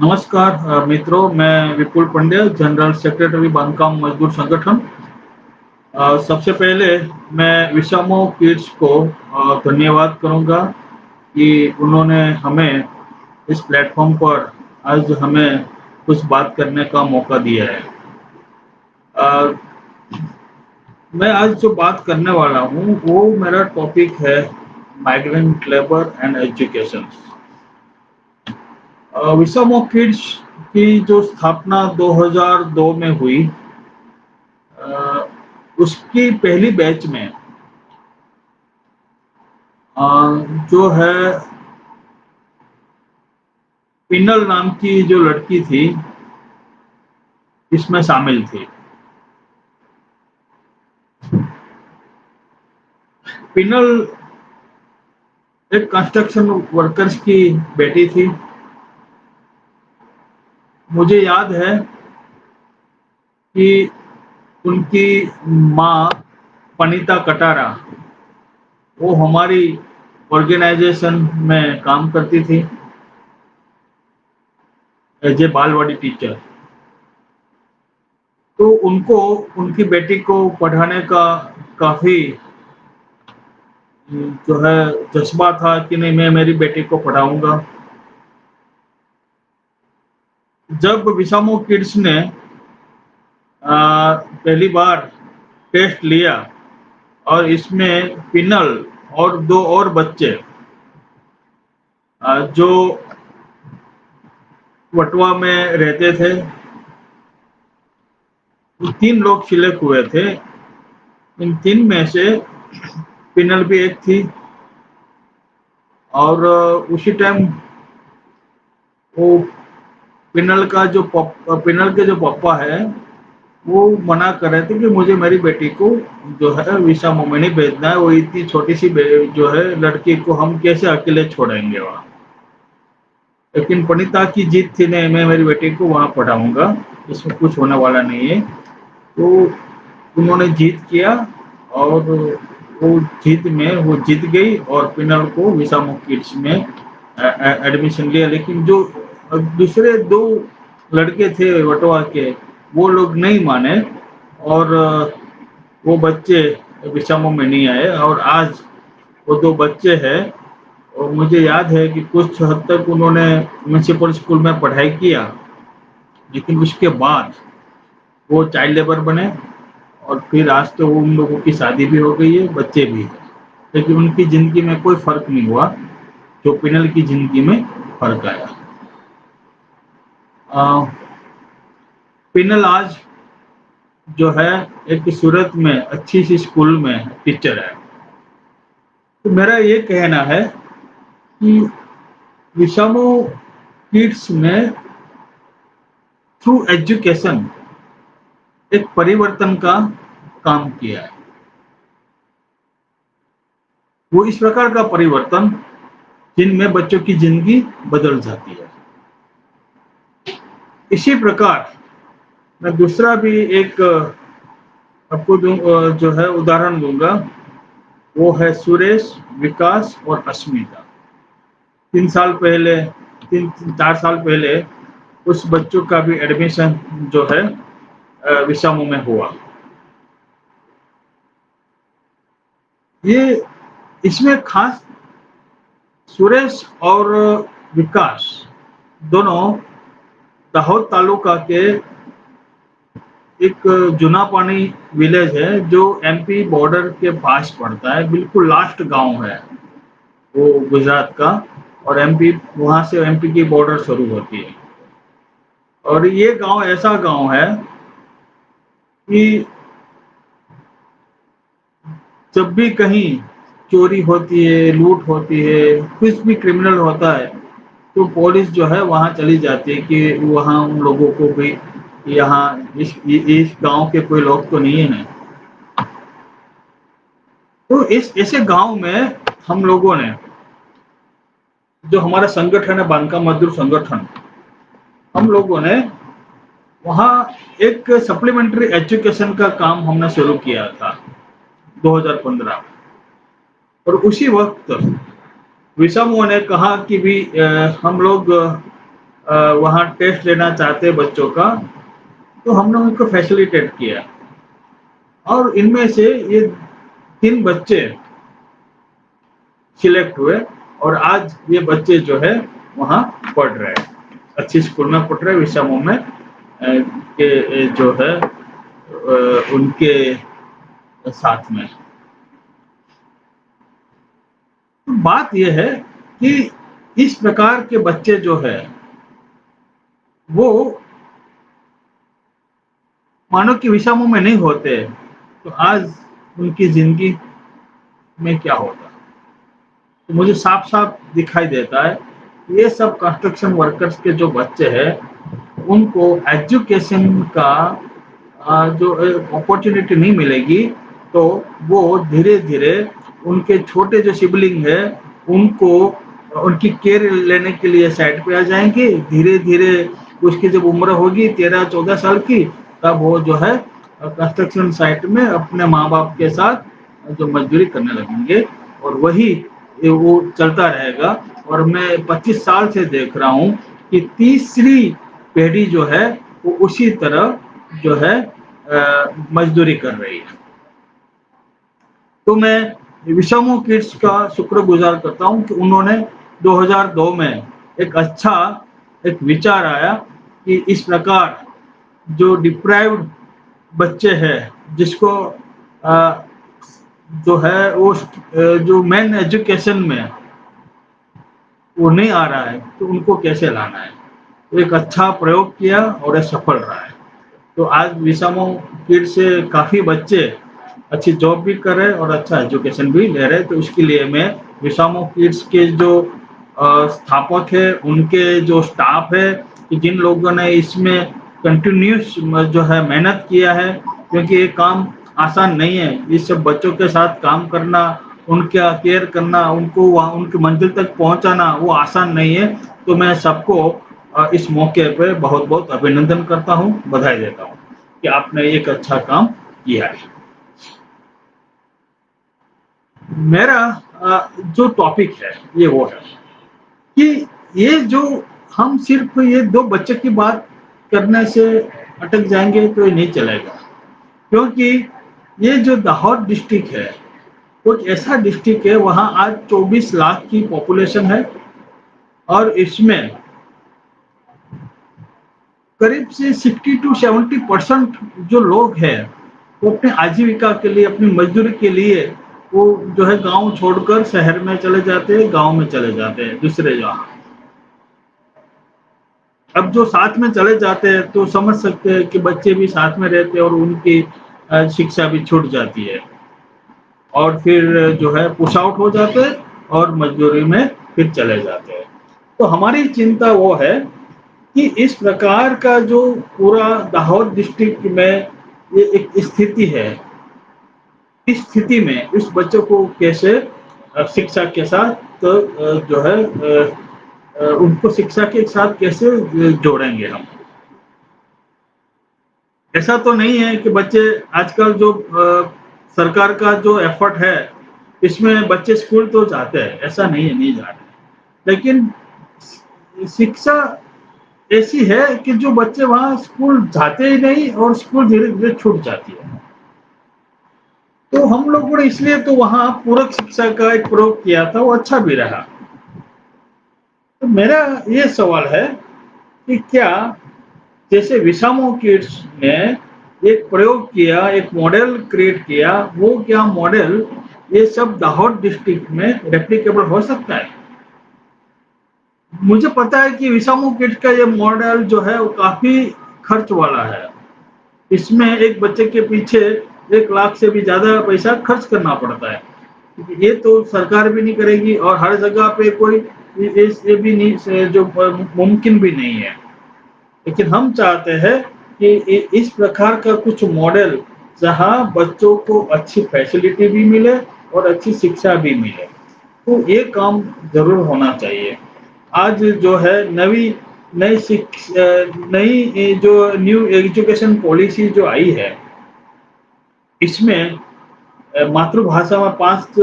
नमस्कार मित्रों, मैं विपुल पंड्या, जनरल सेक्रेटरी बांधकाम मजदूर संगठन। सबसे पहले मैं विषमो किड्स को धन्यवाद करूंगा कि उन्होंने हमें इस प्लेटफॉर्म पर आज हमें कुछ बात करने का मौका दिया है। अ, मैं आज जो बात करने वाला हूँ वो मेरा टॉपिक है माइग्रेंट लेबर एंड एजुकेशन। विषमो किड्स की जो स्थापना 2002 में हुई, अ, उसकी पहली बैच में अ, जो है पिनल नाम की जो लड़की थी, इसमें शामिल थी। पिनल एक कंस्ट्रक्शन वर्कर्स की बेटी थी। मुझे याद है कि उनकी माँ पनीता कटारा, वो हमारी ऑर्गेनाइजेशन में काम करती थी एज ए बालवाड़ी टीचर। तो उनको उनकी बेटी को पढ़ाने का काफी जो है जज्बा था कि नहीं, मैं मेरी बेटी को पढ़ाऊंगा। जब विषमो किड्स ने पहली बार टेस्ट लिया और इसमें पिनल और दो और बच्चे जो वटवा में रहते थे, तीन लोग सिलेक्ट हुए थे। इन तीन में से पिनल भी एक थी। और उसी टाइम वो पिनल के जो पापा है, वो मना कर रहे थे कि मुझे मेरी बेटी को जो है विषमो में नहीं भेजना है। वो इतनी छोटी सी जो है लड़की को हम कैसे अकेले छोड़ेंगे वहाँ। लेकिन पनीता की जीत थी, नहीं मैं मेरी बेटी को वहाँ पढ़ाऊंगा, इसमें कुछ होने वाला नहीं है। तो उन्होंने जीत किया और वो वो जीत गई और पिनल को विषमो किड्स में एडमिशन लिया। लेकिन जो दूसरे दो लड़के थे वटवा के, वो लोग नहीं माने और वो बच्चे विषमो में नहीं आए। और आज वो दो बच्चे हैं। और मुझे याद है कि कुछ हद तक उन्होंने म्यूनसिपल स्कूल में पढ़ाई किया, लेकिन उसके बाद वो चाइल्ड लेबर बने। और फिर आज तो उन लोगों की शादी भी हो गई है, बच्चे भी हैं। लेकिन उनकी जिंदगी में कोई फर्क नहीं हुआ जो पिनल की जिंदगी में फर्क आया। अ, पिनल आज जो है एक सूरत में अच्छी सी स्कूल में टीचर है। तो मेरा ये कहना है कि विषमो किड्स में थ्रू एजुकेशन एक परिवर्तन का काम किया है। वो इस प्रकार का परिवर्तन जिनमें बच्चों की जिंदगी बदल जाती है। इसी प्रकार मैं दूसरा भी एक आपको जो है उदाहरण दूंगा। वो है सुरेश, विकास और अस्मिता। 3 साल पहले, 3 4 साल पहले उस बच्चों का भी एडमिशन जो है विषमो में हुआ। ये इसमें खास सुरेश और विकास दोनों दाहोद तालुका के एक जुनापानी विलेज है जो एमपी बॉर्डर के पास पड़ता है। बिल्कुल लास्ट गांव है वो गुजरात का। और एमपी, वहां से एमपी की बॉर्डर शुरू होती है। और ये गांव ऐसा गांव है कि जब भी कहीं चोरी होती है, लूट होती है, कुछ भी क्रिमिनल होता है, तो पुलिस जो है वहां चली जाती है कि वहां उन लोगों को भी, यहाँ इस गांव के कोई लोग तो नहीं है ना। तो इस ऐसे गांव में हम लोगों ने, जो हमारा संगठन है बांधकाम मजदूर संगठन, हम लोगों ने वहाँ एक सप्लीमेंट्री एजुकेशन का काम हमने शुरू किया था 2015। और उसी वक्त विषमो ने कहा कि भी हम लोग वहाँ टेस्ट लेना चाहते हैं बच्चों का, तो हमने उनको फैसिलिटेट किया और इनमें से ये 3 बच्चे सिलेक्ट हुए और आज ये बच्चे जो है वहाँ पढ़ रहे हैं, अच्छी स्कूल में पढ़ रहे हैं, विषमों में के जो है उनके साथ में। तो बात यह है कि इस प्रकार के बच्चे जो है वो मानो कि विषमों में नहीं होते तो आज उनकी जिंदगी में क्या होता। तो मुझे साफ साफ दिखाई देता है ये सब कंस्ट्रक्शन वर्कर्स के जो बच्चे हैं उनको एजुकेशन का जो अपॉर्चुनिटी नहीं मिलेगी तो वो धीरे धीरे उनके छोटे जो सिबलिंग है उनको उनकी केयर लेने के लिए साइड पे आ जाएंगे। धीरे धीरे उसकी जब उम्र होगी 13-14 साल की तब वो जो है कंस्ट्रक्शन साइट में अपने माँ बाप के साथ जो मजदूरी करने लगेंगे और वही वो चलता रहेगा। और मैं 25 साल से देख रहा हूँ कि तीसरी पीढ़ी जो है वो उसी तरह जो है मजदूरी कर रही है। तो मैं विषमो किड्स का शुक्रगुजार करता हूँ कि उन्होंने 2002 में एक अच्छा एक विचार आया कि इस प्रकार जो डिप्राइव्ड बच्चे हैं जिसको जो है वो जो मेन एजुकेशन में वो नहीं आ रहा है तो उनको कैसे लाना है। तो एक अच्छा प्रयोग किया और ये सफल रहा है। तो आज विषमो किड्स से काफ़ी बच्चे अच्छी जॉब भी कर रहे हैं और अच्छा एजुकेशन भी ले रहे हैं। तो उसके लिए मैं विषमो किड्स के जो स्थापक है उनके जो स्टाफ है कि जिन लोगों ने इसमें कंटिन्यूस जो है मेहनत किया है क्योंकि ये काम आसान नहीं है। इस सब बच्चों के साथ काम करना, उनका केयर करना, उनको उनकी मंजिल तक पहुंचाना वो आसान नहीं है। तो मैं सबको इस मौके पे बहुत बहुत अभिनंदन करता हूँ, बधाई देता हूँ कि आपने एक अच्छा काम किया है। मेरा जो टॉपिक है ये वो है कि ये जो हम सिर्फ ये 2 बच्चे की बात करने से अटक जाएंगे तो ये नहीं चलेगा क्योंकि ये जो दाहोद डिस्ट्रिक्ट है वो एक ऐसा डिस्ट्रिक्ट है वहाँ आज 24 लाख की पॉपुलेशन है और इसमें करीब से 60-70% जो लोग हैं वो अपने आजीविका के लिए अपनी मजदूरी के लिए वो जो है गांव छोड़कर शहर में चले जाते हैं, गांव में चले जाते हैं दूसरे जगह। अब जो साथ में चले जाते हैं तो समझ सकते हैं कि बच्चे भी साथ में रहते हैं और उनकी शिक्षा भी छूट जाती है और फिर जो है पुश आउट हो जाते हैं और मजदूरी में फिर चले जाते हैं। तो हमारी चिंता वो है कि इस प्रकार का जो पूरा दाहोद डिस्ट्रिक्ट में ये एक स्थिति है, इस स्थिति में इस बच्चों को कैसे शिक्षा के साथ जो है उनको शिक्षा के साथ कैसे जोड़ेंगे हम। ऐसा तो नहीं है कि बच्चे आजकल जो सरकार का जो एफर्ट है इसमें बच्चे स्कूल तो जाते हैं, ऐसा नहीं है नहीं जा रहे, लेकिन शिक्षा ऐसी है कि जो बच्चे वहां स्कूल जाते ही नहीं और स्कूल धीरे धीरे छूट जाती है। तो हम लोगों ने इसलिए तो वहां पूरक शिक्षा का एक प्रयोग किया था, वो अच्छा भी रहा। तो मेरा ये सवाल है कि क्या जैसे विषमो किड्स ने एक प्रयोग किया, एक मॉडल क्रिएट किया, वो क्या मॉडल ये सब दाहोद डिस्ट्रिक्ट में रेप्लिकेबल हो सकता है? मुझे पता है कि विषमो किड्स का ये मॉडल जो है वो काफी खर्च वाला है। इसमें एक बच्चे के पीछे 1 लाख से भी ज्यादा पैसा खर्च करना पड़ता है। ये तो सरकार भी नहीं करेगी और हर जगह पे कोई ये भी नहीं जो मुमकिन भी नहीं है। लेकिन हम चाहते हैं कि इस प्रकार का कुछ मॉडल जहां बच्चों को अच्छी फैसिलिटी भी मिले और अच्छी शिक्षा भी मिले, तो ये काम जरूर होना चाहिए। आज जो है नई जो न्यू एजुकेशन पॉलिसी जो आई है इसमें मातृभाषा में 5th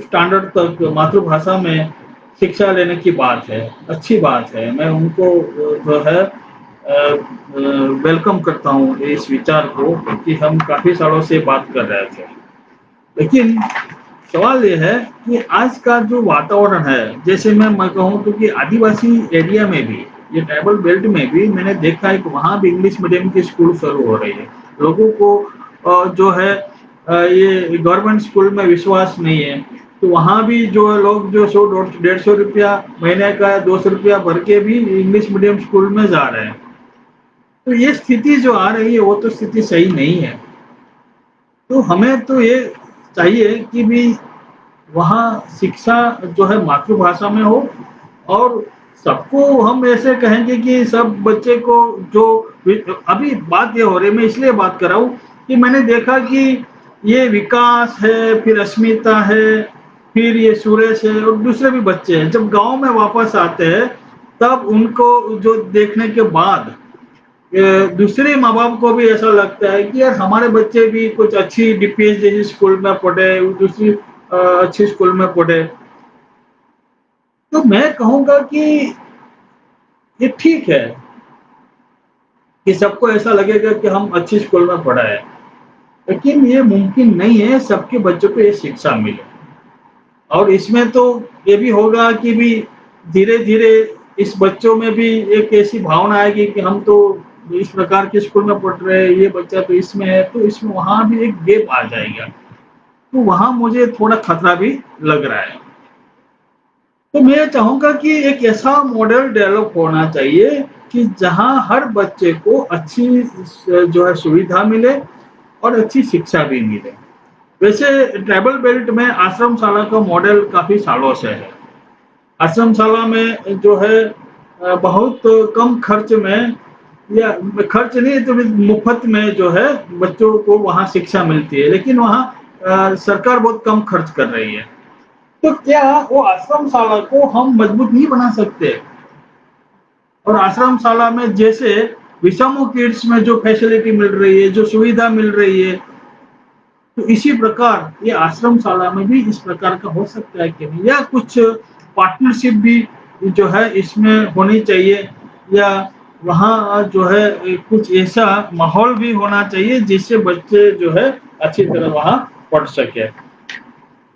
स्टैंडर्ड तक मातृभाषा में शिक्षा लेने की बात है, अच्छी बात है। मैं उनको जो है वेलकम करता हूँ इस विचार को, क्योंकि हम काफ़ी सालों से बात कर रहे थे। लेकिन सवाल ये है कि आज का जो वातावरण है, जैसे मैं कहूँ तो कि आदिवासी एरिया में भी, ये ट्राइबल बेल्ट में भी मैंने देखा है कि वहाँ भी इंग्लिश मीडियम की स्कूल शुरू हो रही है। लोगों को जो है ये गवर्नमेंट स्कूल में विश्वास नहीं है, तो वहाँ भी जो लोग जो 100 150 रुपया महीने का, 200 रुपया भर के भी इंग्लिश मीडियम स्कूल में जा रहे हैं। तो ये स्थिति जो आ रही है वो तो स्थिति सही नहीं है। तो हमें तो ये चाहिए कि भी वहाँ शिक्षा जो है मातृभाषा में हो, और सबको हम ऐसे कहेंगे कि सब बच्चे को जो अभी बात ये हो रही है, मैं इसलिए बात कर रहा हूँ कि मैंने देखा कि ये विकास है, फिर अस्मिता है, फिर ये सुरेश है और दूसरे भी बच्चे हैं, जब गांव में वापस आते हैं तब उनको जो देखने के बाद दूसरे माँ बाप को भी ऐसा लगता है कि यार हमारे बच्चे भी कुछ अच्छी डीपीएस जैसी स्कूल में पढ़े, दूसरी अच्छी स्कूल में पढ़े। तो मैं कहूंगा कि ये ठीक है कि सबको ऐसा लगेगा कि हम अच्छी स्कूल में पढ़ा है, लेकिन ये मुमकिन नहीं है सबके बच्चों को ये शिक्षा मिले। और इसमें तो ये भी होगा कि भी धीरे धीरे इस बच्चों में भी एक ऐसी भावना आएगी कि हम तो इस प्रकार के स्कूल में पढ़ रहे हैं, ये बच्चा तो इसमें है, तो इसमें वहां भी एक गैप आ जाएगा। तो वहां मुझे थोड़ा खतरा भी लग रहा है। तो मैं चाहूंगा कि एक ऐसा मॉडल डेवलप होना चाहिए कि जहां हर बच्चे को अच्छी जो है सुविधा मिले और अच्छी शिक्षा भी मिले। वैसे ट्राइबल बेल्ट में आश्रम शाला का मॉडल काफी सालों से है। आश्रम शाला में जो है बहुत कम खर्च में, या खर्च नहीं तो मुफ्त में जो है बच्चों को वहाँ शिक्षा मिलती है, लेकिन वहाँ सरकार बहुत कम खर्च कर रही है। तो क्या वो आश्रम शाला को हम मजबूत नहीं बना सकते? और आश्रम शाला में जैसे विषमो किड्स में जो फैसिलिटी मिल रही है, जो सुविधा मिल रही है, तो इसी प्रकार ये आश्रम शाला में भी इस प्रकार का हो सकता है कि नहीं, या कुछ पार्टनरशिप भी जो है इसमें होनी चाहिए, या वहाँ जो है कुछ ऐसा माहौल भी होना चाहिए जिससे बच्चे जो है अच्छी तरह वहाँ पढ़ सके।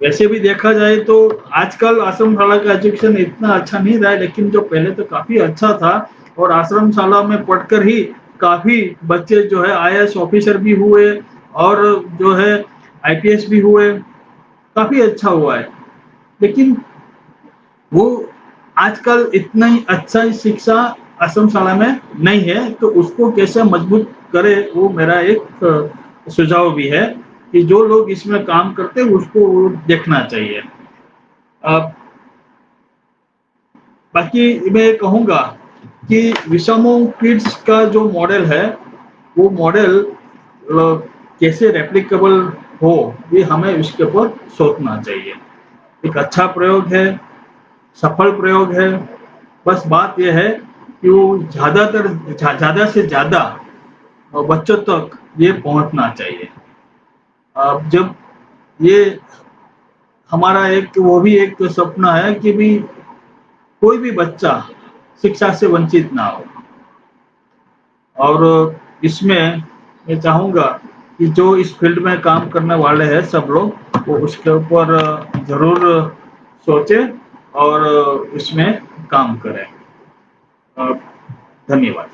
वैसे भी देखा जाए तो आजकल आश्रम शाला का एजुकेशन इतना अच्छा नहीं रहा है, लेकिन जो पहले तो काफी अच्छा था, और आश्रम शाला में पढ़कर ही काफी बच्चे जो है आईएएस ऑफिसर भी हुए और जो है आईपीएस भी हुए, काफी अच्छा हुआ है। लेकिन वो आजकल इतना ही अच्छा शिक्षा आश्रम शाला में नहीं है, तो उसको कैसे मजबूत करे वो मेरा एक सुझाव भी है कि जो लोग इसमें काम करते हैं उसको देखना चाहिए। अब बाकी मैं कहूँगा कि विषमो किड्स का जो मॉडल है वो मॉडल कैसे रेप्लिकेबल हो, ये हमें उसके ऊपर सोचना चाहिए। एक अच्छा प्रयोग है, सफल प्रयोग है, बस बात यह है कि वो ज़्यादा से ज़्यादा बच्चों तक ये पहुंचना चाहिए। अब जब ये हमारा एक वो भी एक तो सपना है कि भी कोई भी बच्चा शिक्षा से वंचित ना हो, और इसमें मैं चाहूँगा कि जो इस फील्ड में काम करने वाले हैं सब लोग वो उसके ऊपर ज़रूर सोचें और इसमें काम करें। धन्यवाद।